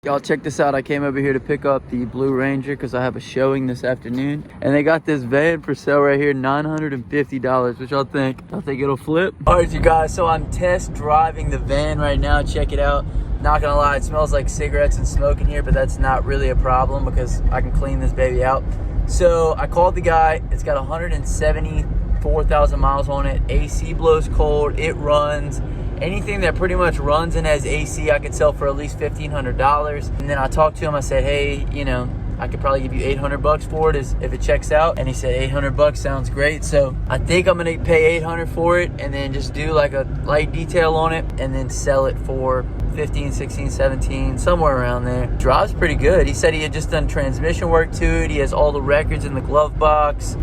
Y'all check this out. I came over here to pick up the Blue Ranger because I have a showing this afternoon. And they got this van for sale right here, $950. What y'all think? I think it'll flip. All right, you guys. So I'm test driving the van right now. Check it out. Not gonna lie, it smells like cigarettes and smoke in here, but that's not really a problem because I can clean this baby out. So I called the guy. It's got 174,000 miles on it. AC blows cold. It runs. Anything that pretty much runs and has AC, I could sell for at least $1,500. And then I talked to him. I said, hey, you know, I could probably give you $800 for it if it checks out. And he said $800 sounds great. So I think I'm gonna pay $800 for it and then just do like a light detail on it and then sell it for 15, 16, 17, somewhere around there. Drives pretty good. He said he had just done transmission work to it. He has all the records in the glove box.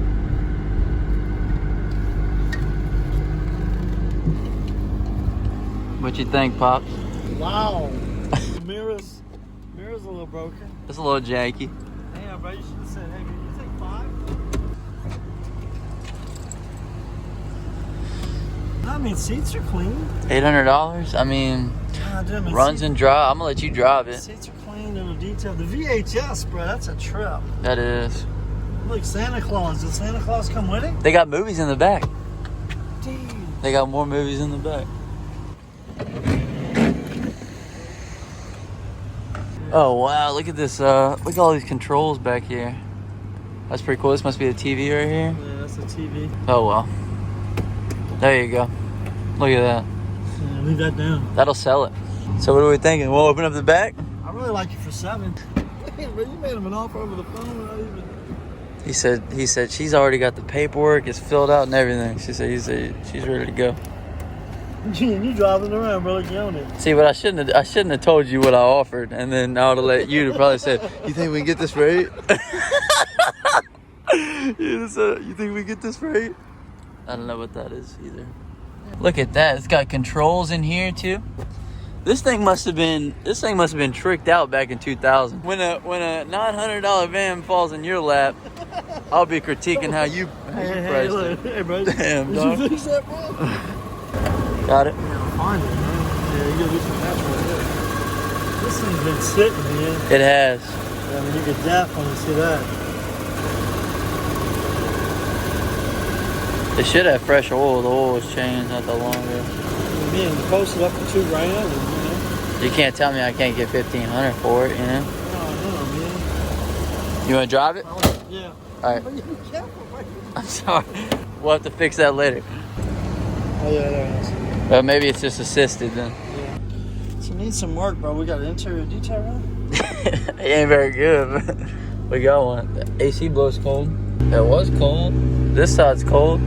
What you think, Pops? Wow. The mirror's a little broken. It's a little janky. Damn, bro, you should have said, hey, can you take 5? I mean, seats are clean. $800? I mean, runs and drive. I'm gonna let you drive it. Seats are clean and the detail. The VHS, bro, that's a trip. That is. Look, Santa Claus. Did Santa Claus come with it? They got movies in the back. Dude. They got more movies in the back. Oh wow, look at this, look at all these controls back here. That's pretty cool. This must be a TV right here. Yeah, that's a TV. Oh well. There you go. Look at that. Yeah, leave that down. That'll sell it. So what are we thinking? We'll open up the back? I really like you for 7. Man, bro, you made him an offer over the phone without even... He said she's already got the paperwork, it's filled out and everything. He said she's ready to go. You driving around, bro, like you own it. See, but I shouldn't have told you what I offered, and then I would have let you to probably say, "You think we can get this for 8?" You think we get this for 8? I don't know what that is either. Look at that! It's got controls in here too. This thing must have been tricked out back in 2000. When a $900 van falls in your lap, I'll be critiquing how you priced it. Hey, bro. Damn, did dog. you fix that, bro? Got it. Yeah, find it, man. Yeah, you gotta do some natural work. This thing's been sitting, man. It has. Yeah, I mean, you could definitely see that. They should have fresh oil. The oil was changed not that long ago. Man, you posted up for $2 grand, and, you know. You can't tell me I can't get $1,500 for it, you know? Oh, no, man. You want to drive it? Yeah. All right. But you be careful, bro. I'm sorry. We'll have to fix that later. Oh, yeah, there it is. Well, maybe it's just assisted then. Yeah. So it needs some work, bro. We got an interior detail run. It ain't very good, but we got one. The AC blows cold. It was cold. This side's cold.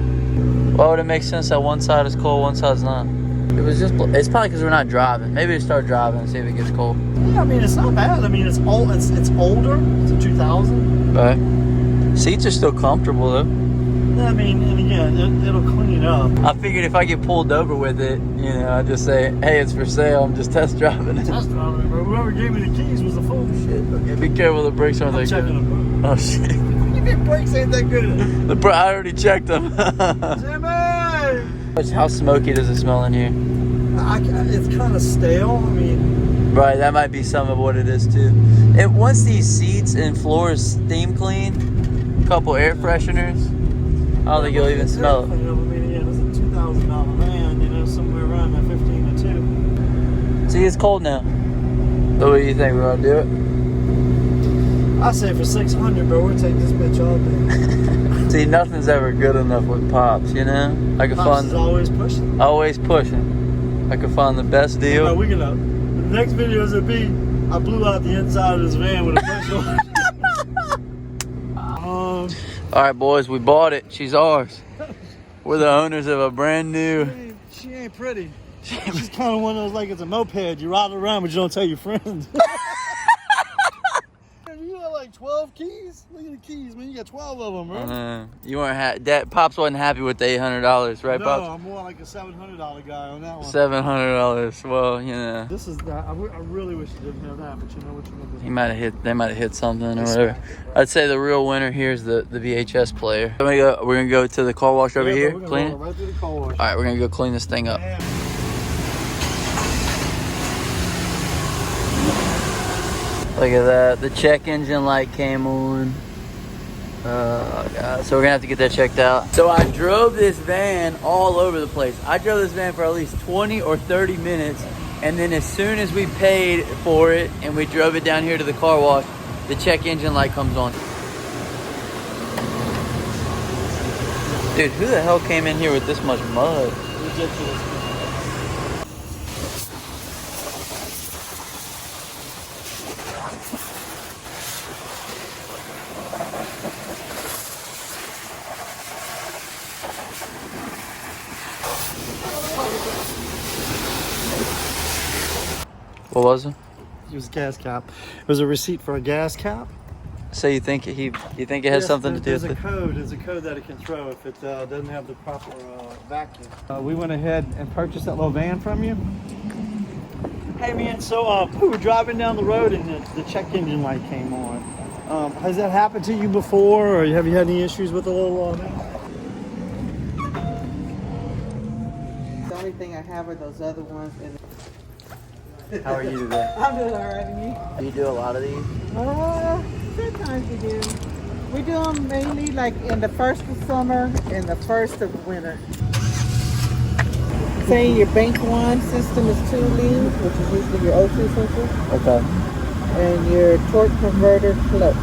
Why would it make sense that one side is cold, one side's not? It's probably because we're not driving. Maybe we start driving and see if it gets cold. Yeah, I mean, it's not bad. I mean, it's old. It's older. It's a 2000. Right. Seats are still comfortable though. Yeah, I mean, and again, it'll clean up. I figured if I get pulled over with it, you know, I'd just say, hey, it's for sale. I'm just test driving it. Test driving, bro. Whoever gave me the keys was a fool. Shit. Okay, be careful. The brakes aren't I'm that checking good. them, bro. Oh shit. Your brakes ain't that good. I already checked them. Jimmy! How smoky does it smell in here? It's kind of stale. I mean, Right, that might be some of what it is too. Once these seats and floors steam clean, a couple air fresheners, I don't think you'll even smell it. I mean, yeah, this is a $2,000 van, you know, somewhere around that 15 to 2. See, it's cold now. So what do you think? We're gonna do it? I say for 600, bro, we'll take this bitch all day. See, nothing's ever good enough with Pops, you know? I could Pops is always pushing. always pushing. I could find the best deal. Bro, we can, the next video is gonna be, I blew out the inside of this van with a pressure. All right, boys, we bought it. She's ours. We're the owners of a brand new. She ain't pretty. She's kind of one of those, like it's a moped. You ride it around, but you don't tell your friends. You got like 12 keys? Look at the keys, man. You got 12 of them, bro. You weren't Dad. Pops wasn't happy with the $800, right, No, Pops? I'm more like a $700 guy on that one. $700. Well, you know. This is that. I really wish you didn't have that, but you know what you're gonna do. They might have hit something or whatever. I'd say the real winner here is the VHS player. We're gonna go to the car wash over here, We're clean it. right through the car wash. All right, we're gonna go clean this thing up. Damn. 1 Look at that. The check engine light came on. Oh God. So we're gonna have to get that checked out. So I drove this van all over the place. I drove this van for at least 20 or 30 minutes. And then as soon as we paid for it and we drove it down here to the car wash, the check engine light comes on. Dude, who the hell came in here with this much mud? Ridiculous. What was it? It was a gas cap. It was a receipt for a gas cap. So you think it has something to do with it? There's a code that it can throw if it doesn't have the proper vacuum. We went ahead and purchased that little van from you. Hey man, so we were driving down the road and the check engine light came on. Has that happened to you before, or have you had any issues with the little van? The only thing I have are those other ones. And How are you today? I'm doing all right, and you? Do you do a lot of these? Sometimes we do. We do them mainly like in the first of summer and the first of winter. Say your bank one system is 2 leads, which is usually your O2 sensor, Okay. and your torque converter clutch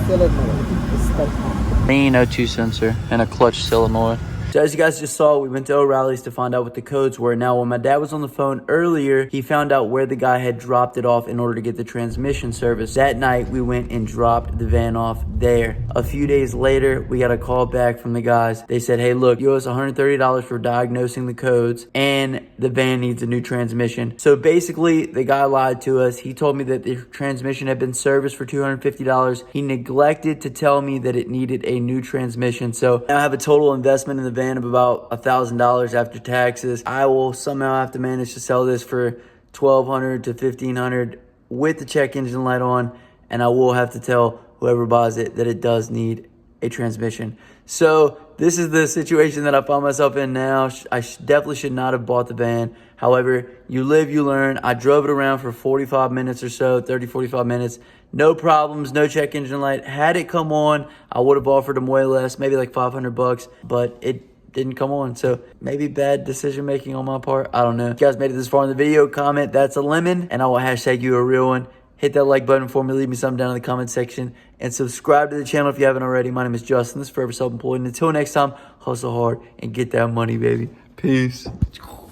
solenoid is stuck on. Main O2 sensor and a clutch solenoid. So as you guys just saw, we went to O'Reilly's to find out what the codes were. Now, when my dad was on the phone earlier, he found out where the guy had dropped it off in order to get the transmission service. That night, we went and dropped the van off there. A few days later, we got a call back from the guys. They said, hey, look, you owe us $130 for diagnosing the codes, and the van needs a new transmission. So basically, the guy lied to us. He told me that the transmission had been serviced for $250. He neglected to tell me that it needed a new transmission. So now I have a total investment in the van of about $1,000 after taxes. I will somehow have to manage to sell this for $1,200 to $1,500 with the check engine light on, and I will have to tell whoever buys it that it does need a transmission. So this is the situation that I find myself in now. I definitely should not have bought the van. However, you live, you learn. I drove it around for 45 minutes or so, 30, 45 minutes. No problems, no check engine light. Had it come on, I would have offered them way less, maybe like $500, but it didn't come on. So maybe bad decision making on my part. I don't know. If you guys made it this far in the video, comment that's a lemon, and I will hashtag you a real one. Hit that like button for me, leave me something down in the comment section, and subscribe to the channel if you haven't already. My name is Justin, this is Forever Self-Employed, and until next time, hustle hard and get that money, baby. Peace.